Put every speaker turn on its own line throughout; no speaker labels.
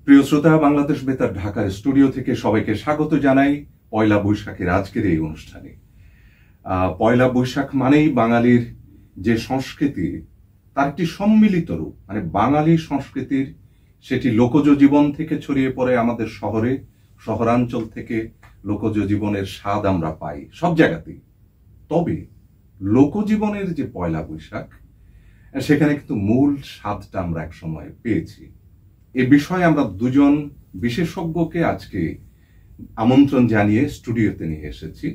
প্রিয় শ্রোতা, বাংলাদেশ বেতার ঢাকার স্টুডিও থেকে সবাইকে স্বাগত জানাই পয়লা বৈশাখের আজকের এই অনুষ্ঠানে। পয়লা বৈশাখ মানেই বাঙালির যে সংস্কৃতি তার একটি সম্মিলিত রূপ, মানে বাঙালি সংস্কৃতির সেটি লোকজ জীবন থেকে ছড়িয়ে পড়ে আমাদের শহরে, শহরাঞ্চল থেকে লোকজ জীবনের স্বাদ আমরা পাই সব জায়গাতেই। তবে লোকজীবনের যে পয়লা বৈশাখ, সেখানে কিন্তু মূল স্বাদটা আমরা এক সময় পেয়েছি। এ বিষয়ে আমরা দুজন বিশেষজ্ঞকে আজকে আমন্ত্রণ জানিয়ে স্টুডিওতে নিয়ে এসেছি।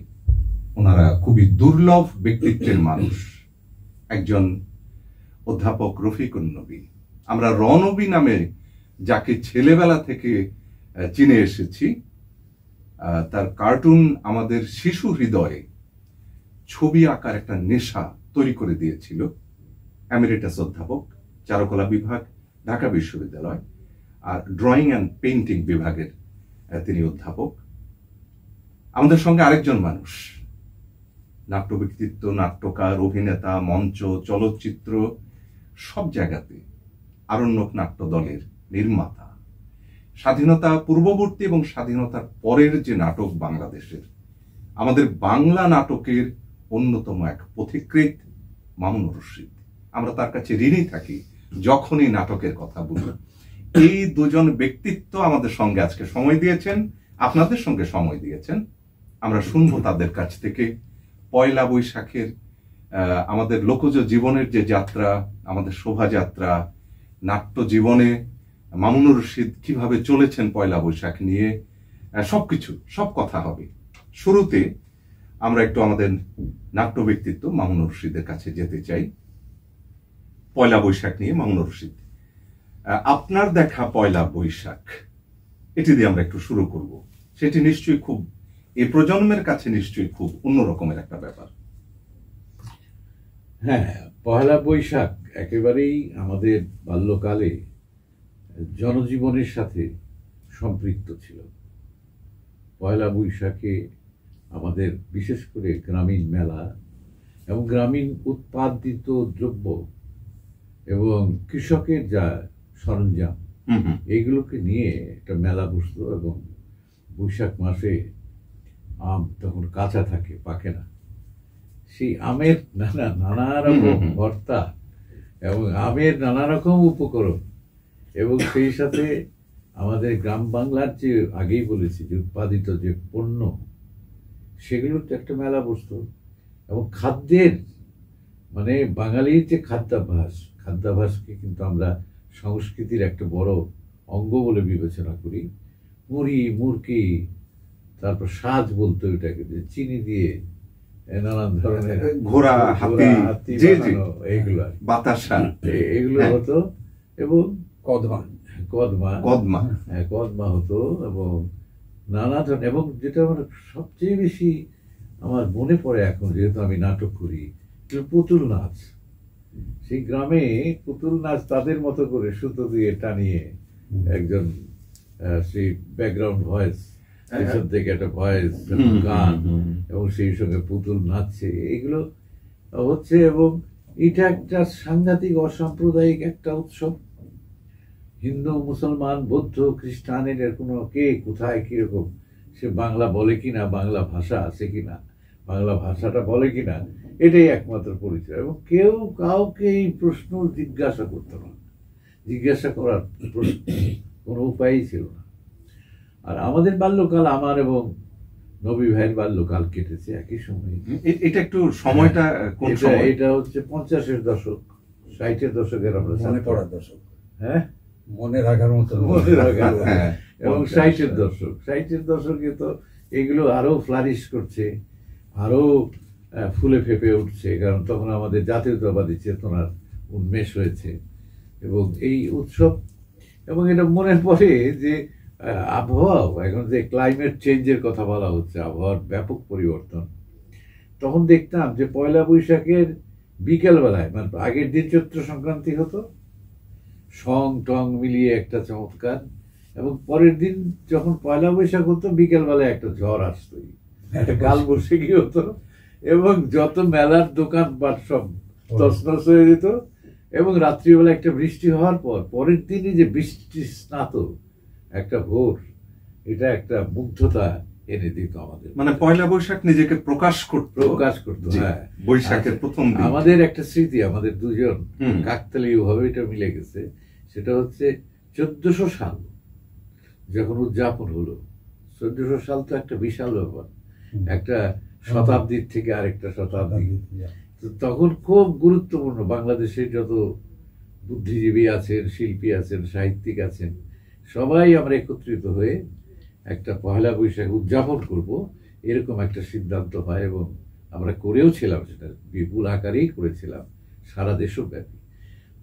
ওনারা খুবই দুর্লভ ব্যক্তিত্বের মানুষ। একজন অধ্যাপক রফিকুন নবী, আমরা রনবী নামে যাকে ছেলেবেলা থেকে চিনে এসেছি, তার কার্টুন আমাদের শিশু হৃদয়ে ছবি আঁকার একটা নেশা তৈরি করে দিয়েছিল। এমিরেটাস অধ্যাপক, চারুকলা বিভাগ, ঢাকা বিশ্ববিদ্যালয়, আর ড্রয়িং অ্যান্ড পেইন্টিং বিভাগের তিনি অধ্যাপক। আমাদের সঙ্গে আরেকজন মানুষ, নাট্য ব্যক্তিত্ব, নাট্যকার, অভিনেতা, মঞ্চ, চলচ্চিত্র সব জায়গাতে আরণ্যক নাট্য দলের নির্মাতা, স্বাধীনতা পূর্ববর্তী এবং স্বাধীনতার পরের যে নাটক বাংলাদেশের, আমাদের বাংলা নাটকের অন্যতম এক পথিকৃৎ মামুনুর রশীদ। আমরা তার কাছে ঋণী থাকি যখনই নাটকের কথা বলি। এই দুজন ব্যক্তিত্ব আমাদের সঙ্গে আজকে সময় দিয়েছেন, আপনাদের সঙ্গে সময় দিয়েছেন। আমরা শুনবো তাদের কাছ থেকে পয়লা বৈশাখের আমাদের লোকজ জীবনের যে যাত্রা, আমাদের শোভাযাত্রা, নাট্য জীবনে মামুনুর রশীদ কিভাবে চলেছেন পয়লা বৈশাখ নিয়ে, সবকিছু, সব কথা হবে। শুরুতে আমরা একটু আমাদের নাট্য ব্যক্তিত্ব মামুনুর রশীদের কাছে যেতে চাই। পয়লা বৈশাখ নিয়ে মামুনুর রশীদ, আপনার দেখা পয়লা বৈশাখ, এটি দিয়ে আমরা একটু শুরু করব। সেটি নিশ্চয়ই খুব, এই প্রজন্মের কাছে নিশ্চয়ই খুব অন্যরকমের একটা ব্যাপার।
হ্যাঁ, পয়লা বৈশাখ একেবারেই আমাদের বাল্যকালে জনজীবনের সাথে সম্পৃক্ত ছিল। পয়লা বৈশাখে আমাদের বিশেষ করে গ্রামীণ মেলা এবং গ্রামীণ উৎপাদিত দ্রব্য এবং কৃষকের যা সরঞ্জাম, এইগুলোকে নিয়ে একটা মেলা বসতো। এবং বৈশাখ মাসে আম তখন কাঁচা থাকে, পাকে না। সেই আমের নানা রকম ভর্তা এবং আমের নানা রকম উপকরণ, এবং সেই সাথে আমাদের গ্রাম বাংলার যে আগেই বলেছি যে উৎপাদিত যে পণ্য, সেগুলোর তো একটা মেলা বসতো। এবং খাদ্যের, মানে বাঙালির যে খাদ্যাভ্যাসকে কিন্তু আমরা সংস্কৃতির একটা বড় অঙ্গ বলে বিবেচনা করি। মুড়ি, মুরকি, তারপর সাজ বলতো এটাকে, চিনি দিয়ে নানান ধরনের
ঘোড়া, হাতি,
এইগুলো
বাতাসা,
এগুলো হতো। এবং
কদমা
হতো এবং নানা ধরনের। এবং যেটা আমার সবচেয়ে বেশি আমার মনে পড়ে এখন, যেহেতু আমি নাটক করি, পুতুল নাচ। সেই গ্রামে পুতুল নাচ তাদের মতো করে সুতো দিয়ে টানিয়ে একজন সেই ব্যাকগ্রাউন্ড ভয়েস, এসব থেকে একটা ভয়েস, গান, এবং সেই সঙ্গে পুতুল নাচছে, এগুলো হচ্ছে। এবং এটা একটা সাংঘাতিক অসাম্প্রদায়িক একটা উৎসব। হিন্দু, মুসলমান, বৌদ্ধ, খ্রিস্টানের কোনো কে কোথায় কিরকম, সে বাংলা বলে কিনা, বাংলা ভাষা আছে কিনা, বাংলা ভাষাটা বলে কিনা, এটাই একমাত্র পরিচয়। এবং কেউ কাউকে এই প্রশ্ন জিজ্ঞাসা করতো না, জিজ্ঞাসা করার প্রশ্ন কোনো উপায়ই ছিল না। আর আমাদের বাল্যকাল, আমার এবং নবী ভাইয়ের বাল্যকাল কেটেছে একই সময়।
এটা একটু সময়টা কোন সময়?
এটা হচ্ছে 50-এর দশক, 60-এর দশকের আমরা
মনে পড়ার দশক।
হ্যাঁ,
মনে রাখার মতো,
মনে রাখার। এবং 60-এর দশকে তো এগুলো আরো ফ্লারিশ করছে, আরো ফুলে ফেপে উঠছে, কারণ তখন আমাদের জাতীয়তাবাদী চেতনার উন্মেষ হয়েছে। এবং এই উৎসব, এবং এটা মনে পড়ে যে আবহাওয়া, এখন যে ক্লাইমেট চেঞ্জের কথা বলা হচ্ছে, আবহাওয়ার ব্যাপক পরিবর্তন, তখন দেখতাম যে পয়লা বৈশাখের বিকেলবেলায়, মানে আগের দিন চৈত্র সংক্রান্তি হতো, সং টং মিলিয়ে একটা চমৎকার, এবং পরের দিন যখন পয়লা বৈশাখ হতো, বিকেলবেলায় একটা ঝড় আসতোই, একটা কালবৈশাখী হতো, এবং যত মেলার দোকান পাট সব তছনছ হয়ে যেত। এবং রাত্রিবেলা একটা বৃষ্টি হওয়ার পর পরের দিনই যে বৃষ্টি স্নাত একটা ভোর, এটা একটা মুগ্ধতা এনে দিত আমাদের।
মানে পয়লা বৈশাখ নিজেকে প্রকাশ করতো।
জি,
হ্যাঁ, বৈশাখের প্রথম দিন।
আমাদের একটা স্মৃতি, আমাদের দুজন কাকতালীয় ভাবে এটা মিলে গেছে। সেটা হচ্ছে 1400 সাল যখন উদযাপন হলো। 1400 সাল তো একটা বিশাল ব্যাপার, একটা শতাব্দীর থেকে আরেকটা শতাব্দী। তো তখন খুব গুরুত্বপূর্ণ, বাংলাদেশের যত বুদ্ধিজীবী আছেন, শিল্পী আছেন, সাহিত্যিক আছেন, সবাই আমরা একত্রিত হয়ে একটা পহেলা বৈশাখ উদযাপন করব, এরকম একটা সিদ্ধান্ত হয় এবং আমরা করেও ছিলাম। সেটা বিপুল আকারেই করেছিলাম, সারা দেশব্যাপী।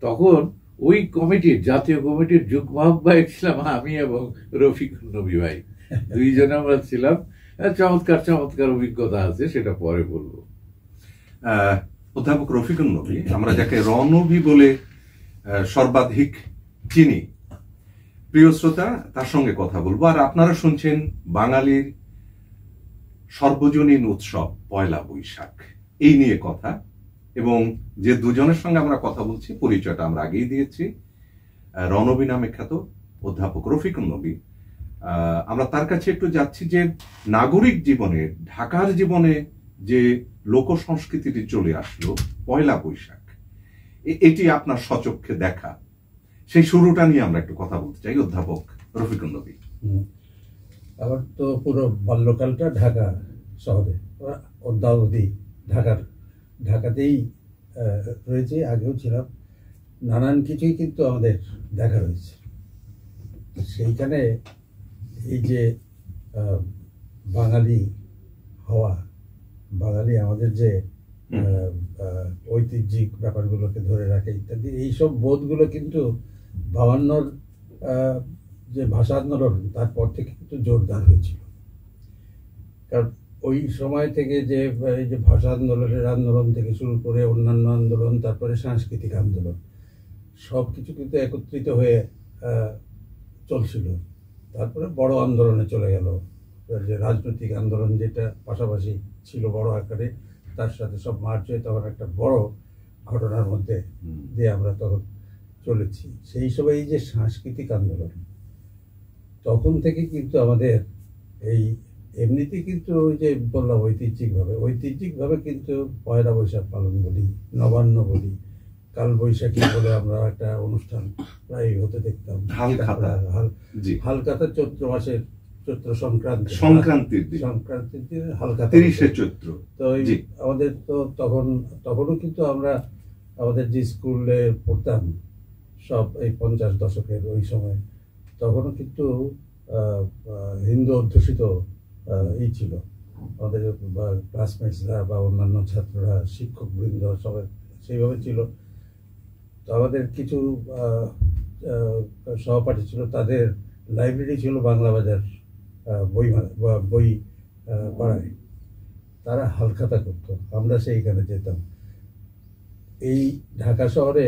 তখন ওই কমিটির, জাতীয় কমিটির যুগ্ম আহ্বায়ক ছিলাম আমি এবং রফিকুল নবী ভাই, দুইজনে আমরা ছিলাম। চমৎকার চমৎকার অভিজ্ঞতা আছে, সেটা পরে বলবো।
অধ্যাপক রফিকুল নবী, আমরা যাকে রণবী বলে সর্বাধিক চিনি, প্রিয় শ্রোতা, তার সঙ্গে কথা বলবো। আর আপনারা শুনছেন বাঙালির সর্বজনীন উৎসব পয়লা বৈশাখ, এই নিয়ে কথা। এবং যে দুজনের সঙ্গে আমরা কথা বলছি, পরিচয়টা আমরা আগেই দিয়েছি, রণবী নামে খ্যাত অধ্যাপক রফিকুল নবী। আমরা তার কাছে একটু যাচ্ছি যে নাগরিক জীবনে, ঢাকার জীবনে যে লোক সংস্কৃতিটি চলে আসলো পয়লা বৈশাখ, এটি আপনার সচক্ষে দেখা, সেই শুরুটা নিয়ে আমরা একটু কথা বলতে চাই। অধ্যাপক রফিকুল নবী।
আমার তো পুরো বাল্যকালটা ঢাকা শহরে, অদ্যাবধি ঢাকাতেই রয়েছে, আগেও ছিলাম। নানান কিছুই কিন্তু আমাদের দেখা রয়েছে সেইখানে। এই যে বাঙালি হওয়া, বাঙালি আমাদের যে ঐতিহ্যিক ব্যাপারগুলোকে ধরে রাখে ইত্যাদি, এইসব বোধগুলো কিন্তু 52-র যে ভাষা আন্দোলন, তারপর থেকে কিন্তু জোরদার হয়েছিল। কারণ ওই সময় থেকে যে এই যে ভাষা আন্দোলন থেকে শুরু করে অন্যান্য আন্দোলন, তারপরে সাংস্কৃতিক আন্দোলন, সব কিছু কিন্তু একত্রিত হয়ে চলছিল। তারপরে বড় আন্দোলনে চলে গেল, যে রাজনৈতিক আন্দোলন যেটা পাশাপাশি ছিল বড় আকারে, তার সাথে সব মার্চ হয়ে তখন একটা বড় ঘটনার মধ্যে দিয়ে আমরা তখন চলেছি। সেই সময় এই যে সাংস্কৃতিক আন্দোলন, তখন থেকে কিন্তু আমাদের এই এমনিতে কিন্তু ওই যে বললাম ঐতিহ্যিকভাবে কিন্তু পয়লা বৈশাখ পালন বলি, নবান্ন বলি, কাল বৈশাখী বলে আমরা একটা অনুষ্ঠান প্রায় হতে দেখতাম। হালখাতা চৈত্র মাসের, চৈত্র সংক্রান্তির দিন হালখাতা,
30শে চৈত্র।
তো আমাদের তো তখনও কিন্তু আমরা আমাদের যে স্কুলে পড়তাম সব এই 50 দশকের ওই সময়, তখনও কিন্তু হিন্দু অধ্যুষিত এই ছিল আমাদের ক্লাসমেটসরা বা অন্যান্য ছাত্ররা, শিক্ষক বৃন্দ সবাই সেইভাবে ছিল। তো আমাদের কিছু সহপাঠী ছিল, তাদের লাইব্রেরি ছিল বাংলা বাজার বই পাড়ায়, তারা হালখাতা করতো, আমরা সেইখানে যেতাম। এই ঢাকা শহরে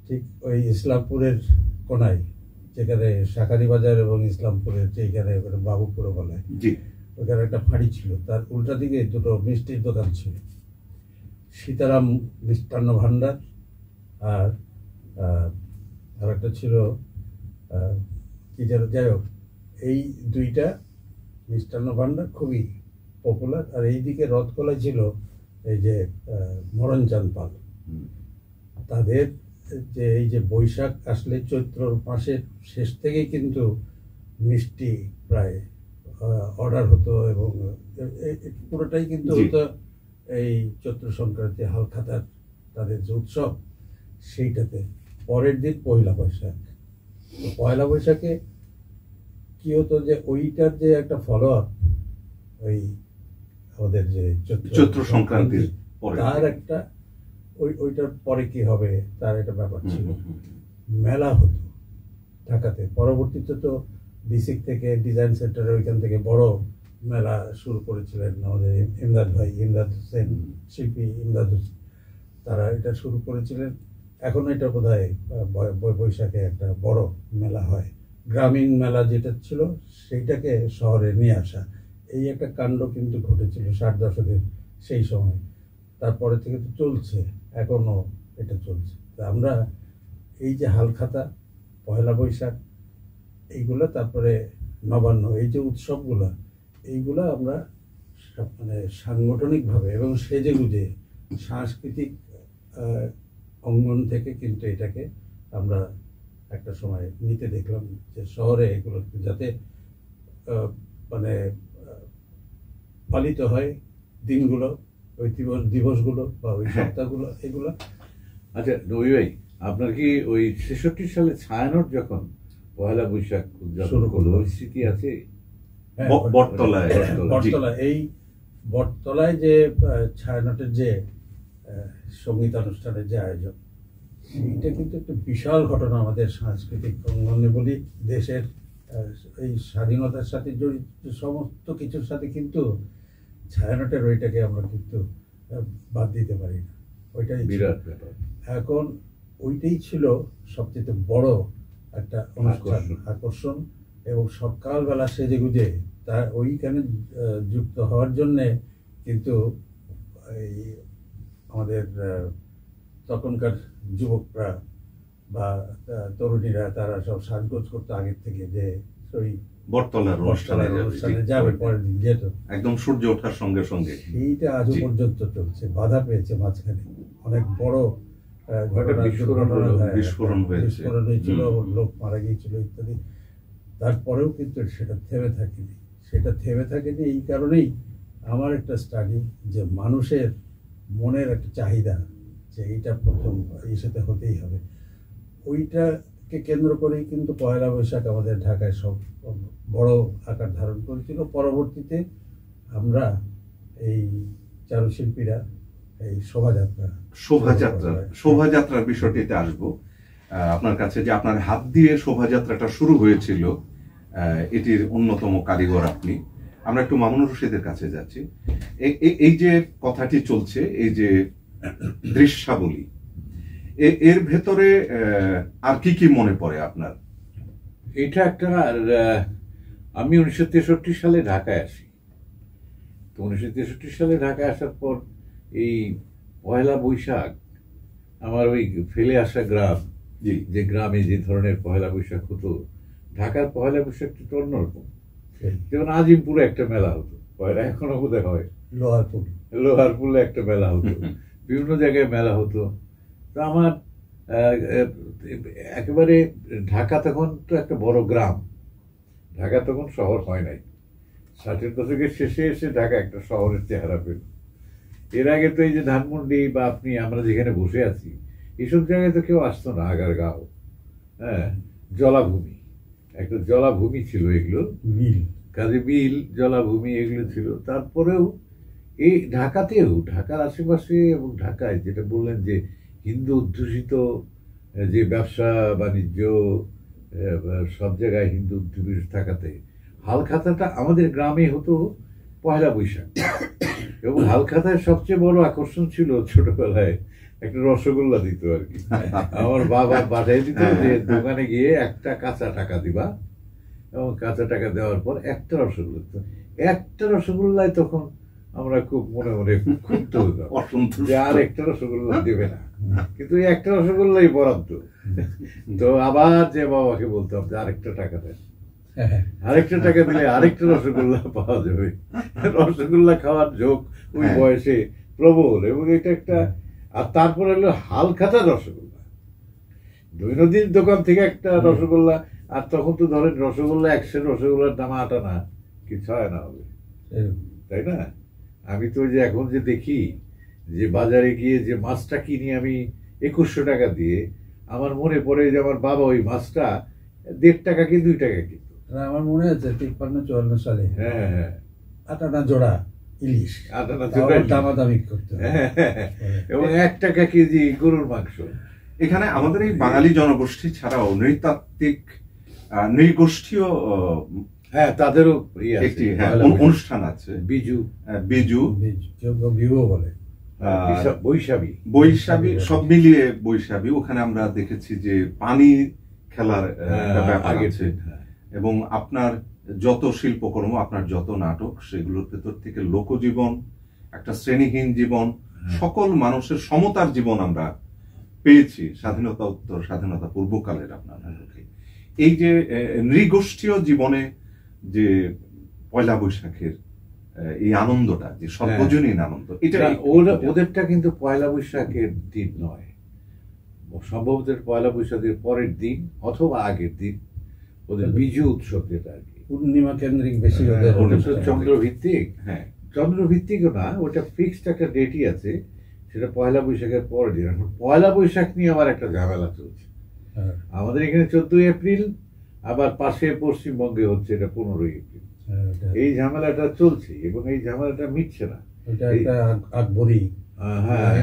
ঠিক ওই ইসলামপুরের কোনায়, যেখানে শাকারি বাজার এবং ইসলামপুরের যেখানে বাবুপুরে বলে, ওখানে একটা ফাঁড়ি ছিল, তার উল্টা দিকে দুটো মিষ্টির দোকান ছিল, সীতারাম মিষ্টান্ন ভান্ডার আর একটা ছিল কি যেন, যাই হোক, এই দুইটা মিষ্টান্ন ভান্ডার খুবই পপুলার। আর এইদিকে রথকলায় ছিল এই যে মরণচাঁদ পাল, তাদের যে এই যে বৈশাখ আসলে চৈত্র মাসের শেষ থেকেই কিন্তু মিষ্টি প্রায় অর্ডার হতো, এবং পুরোটাই কিন্তু হতো এই চৈত্র সংক্রান্তি, হালখাতার তাদের যে উৎসব, সেইটাতে। পরের দিন পয়লা বৈশাখ। পয়লা বৈশাখে কি হতো যে ওইটার যে একটা ফলো আপ, ওই আমাদের যে
চৈত্র সংক্রান্তি,
তার একটা ওইটার পরে কি হবে তার একটা ব্যাপার ছিল। মেলা হতো ঢাকাতে, পরবর্তীতে তো বিসিক থেকে ডিজাইন সেন্টারে ওইখান থেকে বড় মেলা শুরু করেছিলেন আমাদের ইমদাদ হোসেন, শিল্পী ইমদাদ হোসেন, তারা এটা শুরু করেছিলেন। এখন এটা বোধহয় বৈশাখে একটা বড় মেলা হয়, গ্রামীণ মেলা যেটা ছিল সেইটাকে শহরে নিয়ে আসা, এই একটা কাণ্ড কিন্তু ঘটেছিল 60 দশকের সেই সময়। তারপরে থেকে তো চলছে, এখনো এটা চলছে। আমরা এই যে হালখাতা, পয়লা বৈশাখ, এইগুলা, তারপরে নবান্ন, এই যে উৎসবগুলা, এইগুলা আমরা মানে সাংগঠনিকভাবে এবং সেজেগুজে সাংস্কৃতিক অঙ্গন থেকে কিন্তু এটাকে আমরা একটা সময় নিতে দেখলাম, যে শহরে এগুলো যাতে মানে পালিত হয় দিনগুলো, ওই দিবসগুলো বা ওই সপ্তাহগুলো, এগুলো।
আচ্ছা রবি ভাই, আপনার কি ওই ৬৬ সালে ছায়ানট যখন পয়লা বৈশাখ উদযাপন করলো ওই স্মৃতি আছে?
বটতলায়,
বটতলায়, এই বটতলায় যে ছায়ানটের যে সঙ্গীতানুষ্ঠানের যে আয়োজন, এটা কিন্তু একটা বিশাল ঘটনা আমাদের সাংস্কৃতিক অঙ্গনে বলি। দেশের এই স্বাধীনতার সাথে জড়িত সমস্ত কিছুর সাথে কিন্তু ছায়ানটের ওইটাকে আমরা কিন্তু বাদ দিতে পারি না। ওইটাই
বিরাট ব্যাপার।
এখন ওইটাই ছিল সবচেয়ে বড় একটা অনুষ্ঠান, আকর্ষণ। এবং সকালবেলা সেজে গুজে তা ওইখানে যুক্ত হওয়ার জন্যে কিন্তু এই আমাদের তখনকার যুবকরা বা তরুণীরা তারা সব সাজগোজ করতো আগের থেকে, যে ওই
বটতলার
অনুষ্ঠানে যাবে পরের দিন, যেত
একদম সূর্য ওঠার সঙ্গে সঙ্গে।
সেইটা আজও পর্যন্ত চলছে, বাধা পেয়েছে মাঝখানে, অনেক বড়
বিস্ফোরণ
হয়েছিল, লোক মারা গিয়েছিল ইত্যাদি। তারপরেও কিন্তু সেটা থেমে থাকেনি। সেটা থেমে থাকেনি এই কারণেই, আমার একটা স্টাডি, যে মানুষের মনের একটা চাহিদা, যে এইটা প্রথম এই সাথে হতেই হবে, ওইটাকে কেন্দ্র করেই কিন্তু পয়লা বৈশাখ আমাদের ঢাকায় সব বড় আকার ধারণ করেছিল। পরবর্তীতে আমরা এই চারুশিল্পীরা এই
শোভাযাত্রার বিষয়টিতে আসবো আপনার কাছে, যে আপনার হাত দিয়ে শোভাযাত্রাটা শুরু হয়েছিল, এটির অন্যতম কারিগর আপনি। আমরা একটু মামুন রশিদের কাছে যাচ্ছি। এই যে কথাটি চলছে, এই যে দৃশ্যাবলী, এর ভেতরে আর কি কি মনে পড়ে আপনার?
এটা একটা, আমি 1963 সালে ঢাকায় আসি। তো 1963 সালে ঢাকায় আসার পর এই পয়লা বৈশাখ, আমার ওই ফেলে আসা গ্রাম, যে গ্রামে যে ধরনের পয়লা বৈশাখ হতো, ঢাকার পয়লা বৈশাখটা তো অন্যরকম। যেমন আজিমপুরে একটা মেলা হতো, পয়লা এখনো বোধহয় হয়, লোহারপুরে একটা মেলা হতো, বিভিন্ন জায়গায় মেলা হতো। তো আমার একেবারে ঢাকা তখন তো একটা বড় গ্রাম, ঢাকা তখন শহর হয় নাই। 60-এর দশকের শেষে এসে ঢাকা একটা শহরের চেহারা পেল। এর আগে তো এই যে ধানমন্ডি বা আপনি আমরা যেখানে বসে আছি, এইসব জায়গায় তো কেউ আসতো না। আগারগাঁও, হ্যাঁ, জলাভূমি, একটা জলাভূমি ছিল এগুলো,
মিল,
কাজে মিল, জলাভূমি এগুলো ছিল। তারপরেও এই ঢাকাতেও, ঢাকার আশেপাশে এবং ঢাকায় যেটা বললেন যে হিন্দু অধ্যুষিত যে ব্যবসা বাণিজ্য, সব জায়গায় হিন্দু অধ্যুষিত থাকাতে হালখাতাটা আমাদের গ্রামে হতো পয়লা বৈশাখ। এবং হালখাতায় সবচেয়ে বড় আকর্ষণ ছিল ছোটবেলায় একটা রসগোল্লা দিত আর কি। আমার বাবা পাঠিয়ে দিত যে দোকানে গিয়ে একটা কাঁচা টাকা দিবা, এবং কাঁচা টাকা দেওয়ার পর একটা রসগোল্লা দিত। একটা রসগোল্লায় তখন আমরা খুব মনে মনে ক্ষুব্ধ হতাম যে আর একটা রসগোল্লা দেবে না, কিন্তু একটা রসগোল্লাই বরাদ্দ। তো আবার যে বাবাকে বলতাম যে আরেকটা টাকা দেন, আরেকটা টাকা দিলে আরেকটা রসগোল্লা পাওয়া যাবে। রসগোল্লা খাওয়ার ঝোঁক ওই বয়সে প্রবল। এবং এটা একটা, আর তারপর হলো হালখাতা রসগোল্লা, দৈনন্দিন দোকান থেকে একটা রসগোল্লা। আর তখন তো ধরেন রসগোল্লা 100 রসগোল্লার দাম 8 আনা কি 6 আনা হবে, তাই না? আমি তো যে এখন যে দেখি যে বাজারে গিয়ে যে মাছটা কিনি আমি 2100 টাকা দিয়ে, আমার মনে পড়ে যে আমার বাবা ওই মাছটা 1.5 টাকা কি 2 টাকা কিনত।
আমার মনে আছে 53-54 সালে,
হ্যাঁ হ্যাঁ,
8 আনা জোড়া ইলিশ,
8 আনা জোড়া
দামাদামি করতে,
এবং 1 টাকা কেজি গরুর মাংস।
এখানে আমাদের এই বাঙালি জনগোষ্ঠী ছাড়াও নৃতাত্ত্বিক নৃগোষ্ঠীয়,
হ্যাঁ, তাদেরও
একটি অনুষ্ঠান আছে,
বিজু বলে,
বৈশাখী,
সব মিলিয়ে বৈশাখী। ওখানে আমরা দেখেছি যে পানি খেলার ব্যাপার আছে, এবং আপনার যত শিল্পকর্ম, আপনার যত নাটক, সেগুলোর ভেতর থেকে লোকজীবন, একটা শ্রেণীহীন জীবন, সকল মানুষের সমতার জীবন আমরা পেয়েছি স্বাধীনতা উত্তর, স্বাধীনতা পূর্বকালের আপনার নাটকে। এই যে নৃগোষ্ঠীয় জীবনে যে পয়লা বৈশাখের এই আনন্দটা, যে সর্বজনীন আনন্দ, এটা
ওদেরটা কিন্তু পয়লা বৈশাখের দিন নয়, সম্ভবত পয়লা বৈশাখের পরের দিন অথবা আগের দিন ওদের বিজু উৎসব, যেটা আর কি
পূর্ণিমা কেন্দ্রিক বেশি
চন্দ্রভিত্তিক।
হ্যাঁ,
চন্দ্রভিত্তিকও না, ওটা ফিক্সড একটা ডেটই আছে, সেটা পয়লা বৈশাখের পরের দিন। এখন পয়লা বৈশাখ নিয়ে আবার একটা ঝামেলা চলছে। আমাদের এখানে 14 এপ্রিল, আবার পাশে পশ্চিমবঙ্গে হচ্ছে এটা 15 এপ্রিল। এই ঝামেলাটা চলছে এবং এই ঝামেলাটা মিটছে না। হ্যাঁ,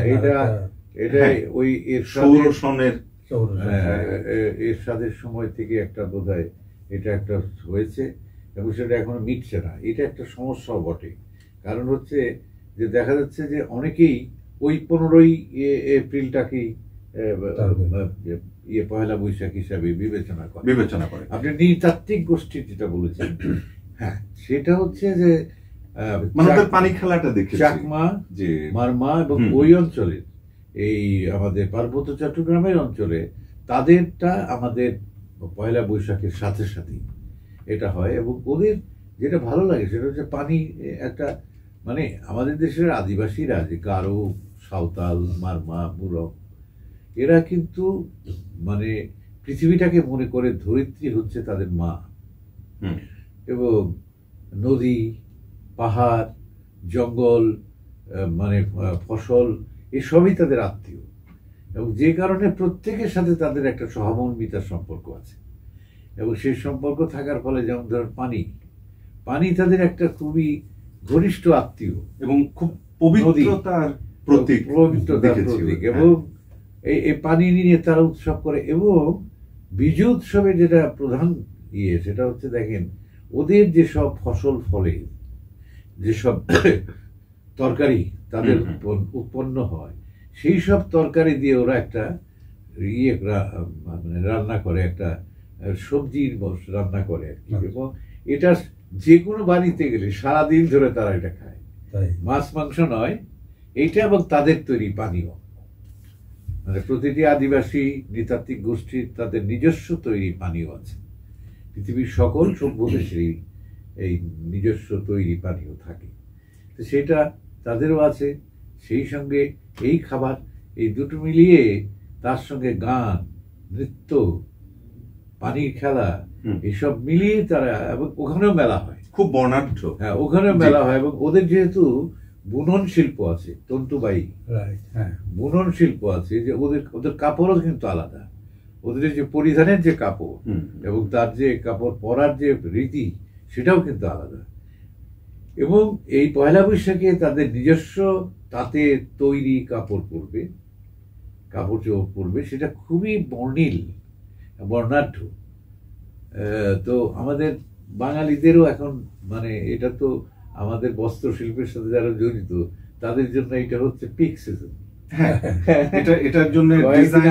এটা ওই এরশাদের সময় থেকে একটা বোধহয় এটা একটা হয়েছে এবং সেটা এখনো মিটছে না। এটা একটা সমস্যাও বটে, কারণ হচ্ছে যে দেখা যাচ্ছে যে অনেকেই ওই 15 এপ্রিলটাকেই পয়লা বৈশাখ হিসাবে বিবেচনা করে। আপনি নৃতাত্ত্বিক গোষ্ঠীর যেটা বলেছেন, হ্যাঁ, সেটা হচ্ছে যে
পানি খেলাটা দেখে
চাকমা, যে মারমা এবং ওই অঞ্চলের, এই আমাদের পার্বত্য চট্টগ্রামের অঞ্চলে তাদেরটা আমাদের পয়লা বৈশাখের সাথে সাথে এটা হয়। এবং ওদের যেটা ভালো লাগে সেটা হচ্ছে পানি একটা, মানে আমাদের দেশের আদিবাসীরা যে গারো, সাঁওতাল, মারমা, মুরগ, এরা কিন্তু মানে পৃথিবীটাকে মনে করে ধরিত্রী হচ্ছে তাদের মা, এবং নদী, পাহাড়, জঙ্গল, মানে ফসল, এসবই তাদের আত্মীয়, এবং যে কারণে প্রত্যেকের সাথে তাদের একটা সহমর্মিতার সম্পর্ক আছে। এবং সেই সম্পর্ক থাকার ফলে, যেমন ধরেন পানি তাদের একটা খুবই ঘনিষ্ঠ আত্মীয় এবং খুব পবিত্রতার প্রতীক। এবং এই পানি নিয়ে তারা উৎসব করে। এবং বিজু উৎসবে যেটা প্রধান সেটা হচ্ছে, দেখেন ওদের যেসব ফসল ফলে, যেসব তরকারি তাদের উৎপন্ন হয়, সেই সব তরকারি দিয়ে ওরা একটা মানে রান্না করে, একটা সবজির রান্না করে আর কি। এবং এটা যে কোনো বাড়িতে গেলে সারাদিন ধরে তারা এটা খায়, মাছ মাংস নয় এইটা, এবং তাদের তৈরি পানীয়। মানে প্রতিটি আদিবাসী নৃতাত্ত্বিক গোষ্ঠীর তাদের নিজস্ব তৈরি পানীয় আছে। পৃথিবীর সকল সভ্য দেশেরই এই নিজস্ব তৈরি পানীয় থাকে, তো সেটা তাদেরও আছে। সেই সঙ্গে এই খাবার, এই দুটো মিলিয়ে তার সঙ্গে গান, নৃত্য, পানির খেলা, এইসব মিলিয়ে তারা, এবং ওখানেও মেলা হয়,
খুব বর্ণাঢ্য।
হ্যাঁ, ওখানেও মেলা হয়। এবং ওদের যেহেতু বুনন শিল্প আছে, তন্তুবাই বুনন শিল্প আছে, যে ওদের কাপড়ও কিন্তু আলাদা। ওদের যে পরিধানের যে কাপড় এবং তার যে কাপড় পরার যে রীতি, সেটাও কিন্তু আলাদা। এবং এই পয়লা বৈশাখে তাদের নিজস্ব তাতে তৈরি কাপড় চোপড় পরবে, সেটা খুবই বর্ণাঢ্য। তো আমাদের বাঙালিদেরও এখন, মানে এটা তো আমাদের বস্ত্র শিল্পের সাথে যারা জড়িত, তাদের জন্য এটা হচ্ছে পিক সিজন।
এটার জন্য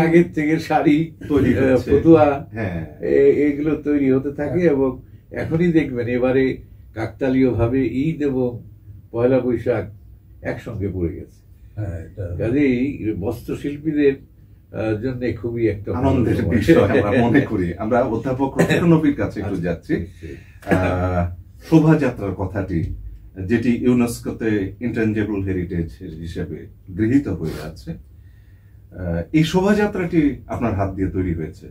আগের থেকে শাড়ি তৈরি, ফতুয়া, এগুলো তৈরি হতে থাকে। এবং এখনই দেখবেন এবারে কাকতালীয় ভাবে ঈদ এবং পয়লা বৈশাখ একসঙ্গে পড়ে গেছে। কাজেই বস্ত্রশিল্পীদের জন্য খুবই একটা
আনন্দের বিষয় আমরা মনে করি। আমরা অধ্যাপক নবীর কাছে একটু যাচ্ছি। শোভাযাত্রার কথাটি, যেটি ইউনেস্কোতে ইনট্যাঞ্জিবল হেরিটেজ হিসেবে গৃহীত হয়ে আছে, এই শোভাযাত্রাটি আপনার হাত দিয়ে তৈরি হয়েছে।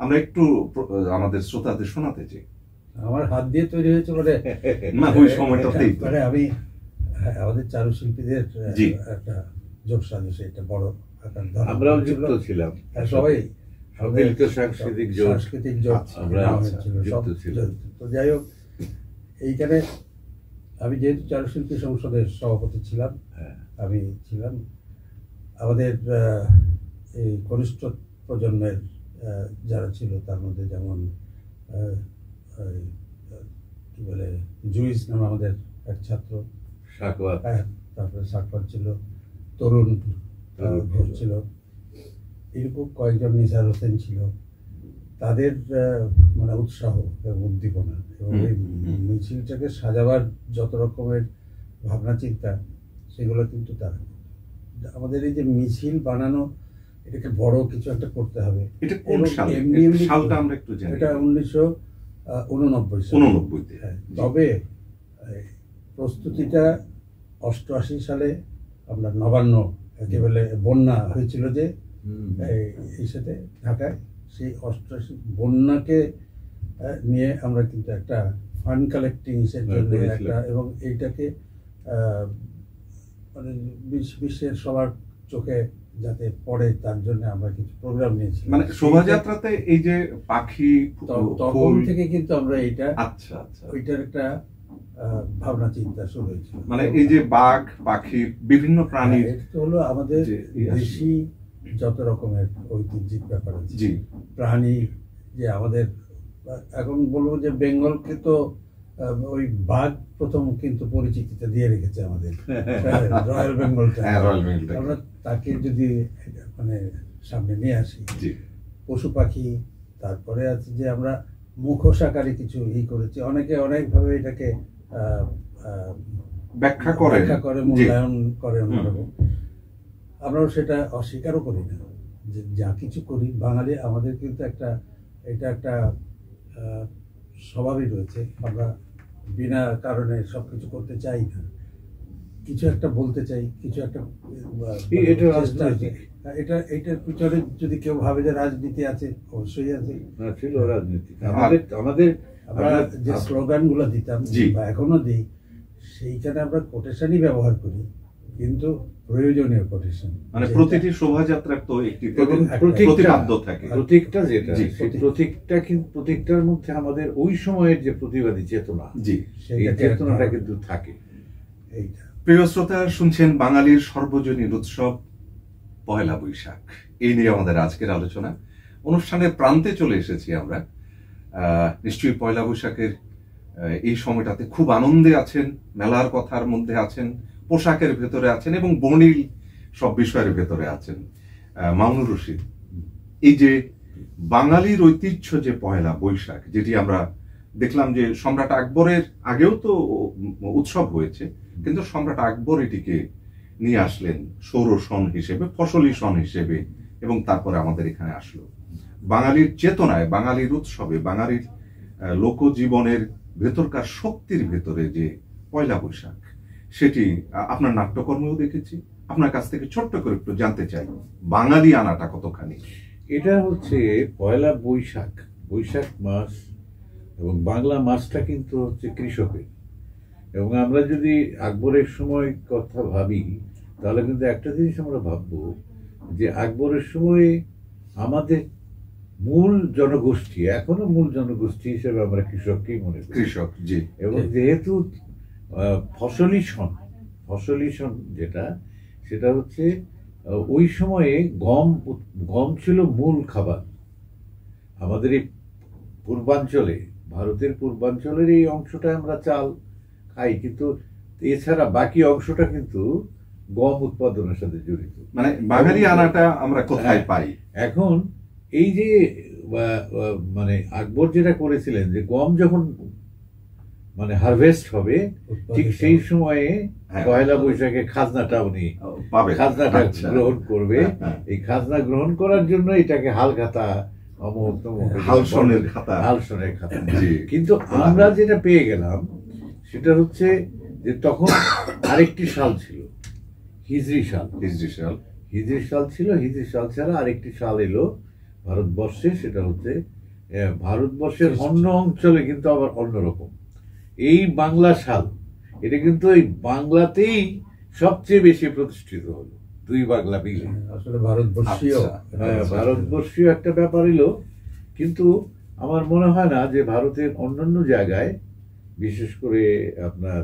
আমরা একটু আমাদের শ্রোতাদের শোনাতে চাই।
আমার হাত দিয়ে তৈরি হয়েছে
ওই সময়টাতেই
মানে আমি আমাদের চারুশিল্পীদের একটা যোগ সাজসে একটা বড়
আমরাও যুক্ত ছিলাম,
সবাই
সাংস্কৃতিক
যোগ তো যাই হোক, এইখানে আমি যেহেতু চারুশিল্পী সংসদের সভাপতি ছিলাম, আমি ছিলাম, আমাদের এই কনিষ্ঠ প্রজন্মের যারা ছিল তার মধ্যে যেমন কি বলে জুইস নামে আমাদের এক ছাত্র, তারপরে সাকওয়াত ছিল, তরুণ ঘোষ ছিল, এরকম কয়েকজন, নিসার হোসেন ছিল। তাদের মানে উৎসাহ এবং উদ্দীপনা এবং এই মিছিলটাকে সাজাবার যত রকমের ভাবনা চিন্তা, সেগুলো কিন্তু তারা, আমাদের এই যে মিছিল বানানো, এটাকে বড় কিছু একটা করতে হবে।
এটা কোন
এবং
সাল?
এমনি এমনি
সালটা আমরা একটু জানি।
এটা 1989 সালে।
89 তে।
হ্যাঁ, তবে প্রস্তুতিটা 88 সালে আমরা নবান্ন একেবারে বন্যা হয়েছিল যে এই সাথে ঢাকায়, সেই 88 বন্যাকে নিয়ে আমরা কিন্তু একটা ফান্ড কালেক্টিং এর জন্য একটা, এবং এইটাকে মানে বিশ্বের সবার চোখে যাতে পড়ে তার জন্য আমরা কিছু প্রোগ্রাম নিয়েছি।
মানে শোভাযাত্রাতে এই যে পাখি,
তখন থেকে কিন্তু আমরা এইটা
আচ্ছা আচ্ছা
ওইটার একটা ভাবনা চিন্তা শুরু হয়েছিল।
মানে এই যে বাঘ, পাখি, বিভিন্ন প্রাণী,
এটা হলো আমাদের দেশি যত রকমের ঐতিহ্যিক ব্যাপার আছে,
জি,
প্রাণী, যে আমাদের এখন বলবো যে বেঙ্গলকে তো ওই বাঘ প্রথম কিন্তু পরিচিতিটা দিয়ে রেখেছে আমাদের রয়্যাল বেঙ্গলটা। আমরা তাকে যদি মানে সামনে নিয়ে আসি, পশু পাখি, তারপরে আছে যে আমরা মুখোশাকারী কিছু করেছি, অনেকে অনেকভাবে এটাকে
ব্যাখ্যা করে
মূল্যায়ন করে অন্যরকম। আমরাও সেটা অস্বীকারও করি না, যে যা কিছু করি বাঙালি আমাদের কিন্তু এটা একটা স্বভাবই রয়েছে, আমরা বিনা কারণে সবকিছু করতে চাই না, কিছু একটা বলতে চাই, কিছু একটা এটার পিছনে যদি কেউ ভাবে যে রাজনীতি আছে, অবশ্যই আছে,
ছিল রাজনীতি। আমাদের
আমরা যে স্লোগান গুলো দিতাম বা এখনো দিই, সেইখানে আমরা কোটেশনই ব্যবহার করি, কিন্তু প্রয়োজনীয় কোটেশন।
মানে প্রতিটি শোভাযাত্রার তো একটি প্রতিপাদ্য থাকে,
প্রতীকটা যেটা, প্রতীকটার মধ্যে আমাদের ওই সময়ের যে প্রতিবাদী চেতনা, সেই চেতনাটা কিন্তু থাকে।
এইটা
প্রিয় শ্রোতা, শুনছেন বাঙালির সর্বজনীন উৎসব পয়লা বৈশাখ। এই নিয়ে আমাদের আজকের আলোচনা। অনুষ্ঠানের প্রান্তে চলে এসেছি আমরা। নিশ্চয়ই পয়লা বৈশাখের এই সময়টাতে খুব আনন্দে আছেন, মেলার কথার মধ্যে আছেন, পোশাকের ভেতরে আছেন এবং বর্ণিল সব বিষয়ের ভেতরে আছেন। মামুনুর রশিদ, এই যে বাঙালির ঐতিহ্য যে পয়লা বৈশাখ, যেটি আমরা দেখলাম যে সম্রাট আকবরের আগেও তো উৎসব হয়েছে, কিন্তু সম্রাট আকবর এটিকে নিয়ে আসলেন সৌর সন হিসেবে, ফসলি সন হিসেবে, এবং তারপরে আমাদের এখানে আসলো। বাঙালির চেতনায়, বাঙালির উৎসবে, বাঙালির লোকজীবনের ভেতরকার শক্তির ভেতরে যে পয়লা বৈশাখ, সেটি আপনার নাট্যকর্মেও দেখেছি। আপনার কাছ থেকে ছোট্ট করে একটু জানতে চাই, বাঙালি আনাটা কতখানি?
এটা হচ্ছে পয়লা বৈশাখ, বৈশাখ মাস, এবং বাংলা মাসটা কিন্তু হচ্ছে কৃষকের। এবং আমরা যদি আকবরের সময় কথা ভাবি, তাহলে কিন্তু একটা জিনিস আমরা ভাববো যে আকবরের সময় আমাদের মূল জনগোষ্ঠী, এখনো মূল জনগোষ্ঠী হিসেবে আমরা কৃষককেই মনে করি।
কৃষক, জি।
এবং যেহেতু ফসলি সন যেটা, সেটা হচ্ছে ওই সময়ে গম ছিল মূল খাবার। আমাদের এই পূর্বাঞ্চলে, ভারতের পূর্বাঞ্চলের এই অংশটা আমরা চাল খাই, কিন্তু এছাড়া বাকি অংশটা কিন্তু গম উৎপাদনের সাথে জড়িত।
মানে বাঙালি আনাটা আমরা কোথায় পাই?
এখন এই যে মানে আকবর যেটা করেছিলেন, যে গম যখন মানে হারভেস্ট হবে, ঠিক সেই সময়ে পয়লা বৈশাখে খাজনাটা উনি খাজনাটা গ্রহণ করবে। এই খাজনা গ্রহণ করার জন্য এটাকে হালখাতা,
হালসনের খাতা।
কিন্তু আমরা যেটা পেয়ে গেলাম সেটা হচ্ছে যে তখন আরেকটি সাল ছিল, হিজরি সাল ছিল। হিজরি সাল ছাড়া আরেকটি সাল এলো ভারতবর্ষে, সেটা হচ্ছে ভারতবর্ষের অন্য অঞ্চলে কিন্তু আবার অন্যরকম। এই বাংলা সাল, এটা কিন্তু এই বাংলাতেই সবচেয়ে বেশি প্রতিষ্ঠিত হলো, দুই বাংলা মিলে।
আসলে ভারতবর্ষীয়
একটা ব্যাপার এলো, কিন্তু আমার মনে হয় না যে ভারতের অন্যান্য জায়গায়, বিশেষ করে আপনার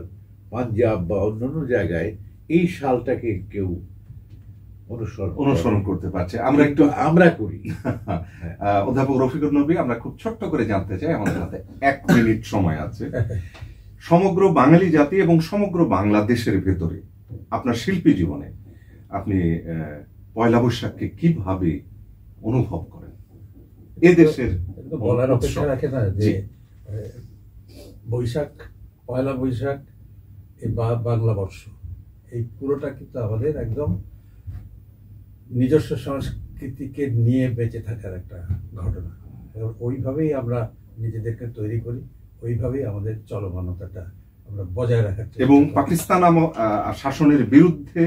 পাঞ্জাব বা অন্যান্য জায়গায়, এই সালটাকে কেউ
অনুসরণ করতে পারছে। আমরা করি। অধ্যাপক রফিকুর নবী, আমরা খুব ছোট্ট করে জানতে চাই, আমাদের হাতে 1 মিনিট সময় আছে। সমগ্র বাঙালি জাতি এবং সমগ্র বাংলাদেশের ভেতরে আপনার শিল্পী জীবনে আপনি পয়লা বৈশাখকে কিভাবে অনুভব করেন? এ দেশের
বলার অপেক্ষা রাখে না যে বৈশাখ, পয়লা বৈশাখ, এই বাংলা বর্ষ, এই পুরোটা কিন্তু আমাদের একদম নিজস্ব সংস্কৃতিকে নিয়ে বেঁচে থাকার একটা ঘটনা, এবং ওইভাবেই আমরা নিজেদেরকে তৈরি করি, ওইভাবেই আমাদের চলমানতাটা আমরা বজায় রাখার চেষ্টা
এবং
করি।
পাকিস্তান শাসনের বিরুদ্ধে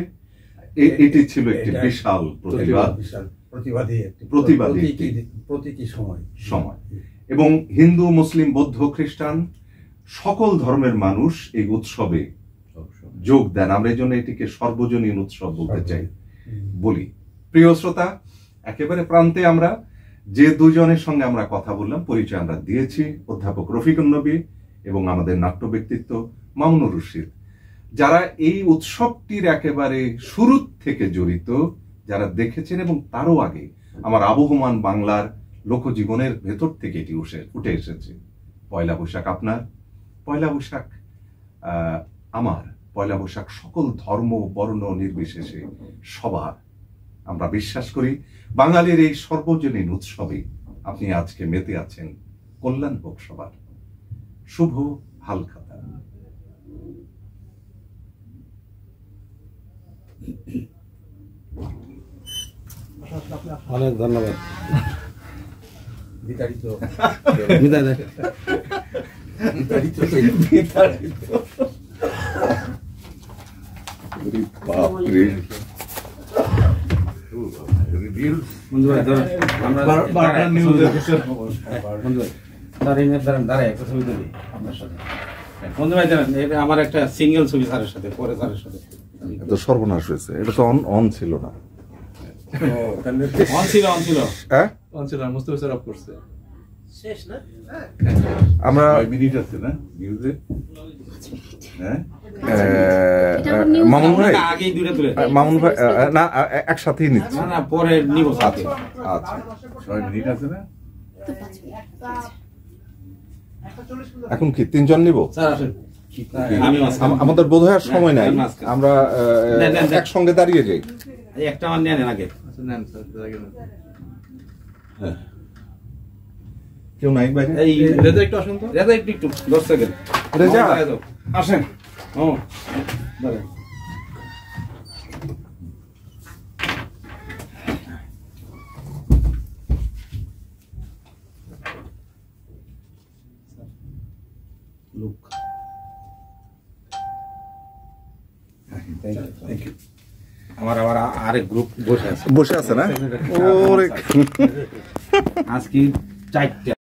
এটি ছিল একটি
এটা
বিশাল প্রতিবাদ,
বিশাল প্রতিবাদী একটি
প্রতিবাদী
প্রতীকী সময়।
এবং হিন্দু, মুসলিম, বৌদ্ধ, খ্রিস্টান সকল ধর্মের মানুষ এই উৎসবে যোগ দেন। আমরা এই জন্য এটিকে সর্বজনীন উৎসব বলতে চাই বলি। প্রিয় শ্রোতা, একেবারে প্রান্তে আমরা যে দুজনের সঙ্গে আমরা কথা বললাম, পরিচয় আমরা দিয়েছি, অধ্যাপক রফিকুন নবী এবং আমাদের নাট্য ব্যক্তিত্ব মামুনুর রশিদ, যারা এই উৎসবটির একেবারে শুরু থেকে জড়িত, যারা দেখেছেন এবং তারও আগে আমার আবহমান বাংলার লোকজীবনের ভেতর থেকে এটি উঠে এসেছে। পয়লা বৈশাখ আপনার, পয়লা বৈশাখ আমার, পয়লা বৈশাখ সকল ধর্ম বর্ণ নির্বিশেষে সবার। আমরা বিশ্বাস করি বাঙালির এই সর্বজনীন উৎসবে আপনি আজকে মেতে আছেন। কল্যাণ হোক সবার। শুভ হালখাতা।
অনেক ধন্যবাদ।
বিতাড়িত
বিদায় দেয়। বন্ধু ভাই ধরেন, আমরা বন্ধু ভাই দাঁড়ায় একটা ছবি তুলি আপনার সাথে। বন্ধু ভাই জানেন, এটা আমার একটা সিঙ্গেল ছবি স্যারের সাথে, পরে স্যারের সাথে।
তো সর্বনাশ হয়েছে, এটা তো অন ছিল না।
অন ছিল
হ্যাঁ,
মুস্তফা স্যার অফ করছে।
আমরা
মিনিট আছে না নিউজে? হ্যাঁ,
মামুন ভাই,
আগেই দূরে দূরে
মামুন ভাই না, একসাথেই নিচ্ছি।
না পরে নিব।
আচ্ছা আচ্ছা,
6 মিনিট আছে না?
এখন কি তিনজন নিব?
স্যার আসেন, আমি
আমাদের বোধহয় আর সময় নাই, আমরা একসঙ্গে দাঁড়িয়ে যাই।
একটা আমার নেন আগে।
কেউ নাই বাইরে?
এই রেজা একটু আসুন তো, রেজা একটু 10 সেকেন্ড।
রেজা
আসেন। ও দাঁড়ান। Look,
thank you.
আমার আরেক গ্রুপ বসে আছে
বসে আছে না? ওরে
আজকে 4টা